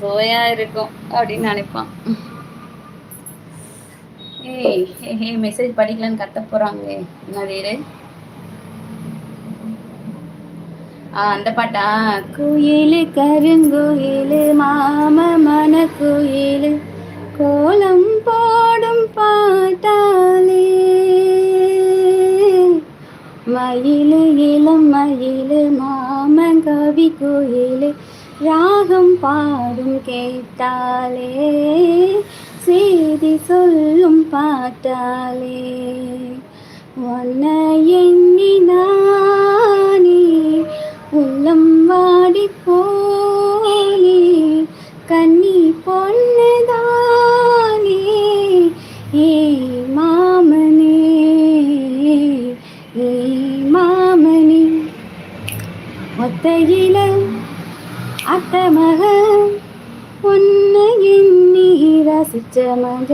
சுவையா இருக்கும் அப்படின்னு நினைப்பான். ஏய் மெசேஜ் படிக்கலன்னு கத்த போறாங்க. என்னது அந்த பாட்டா? குயிலு கருங்குயிலு மாம மன குயிலு கோலம் போடும் பாட்டாலே மயிலு இளம் மயிலு மாமங்கவி குயிலு ராகம் பாடும் கேட்டாலே செய்தி சொல்லும் பாட்டாலே உன்னை எண்ணினானே உள்ளம் வாடி போனே கண்ணி பொண்ணுதானே ஏ மாமனே ஏ மாமனே ஒத்தையில அத்த மக உன்னை எண்ணி ரசிச்ச மக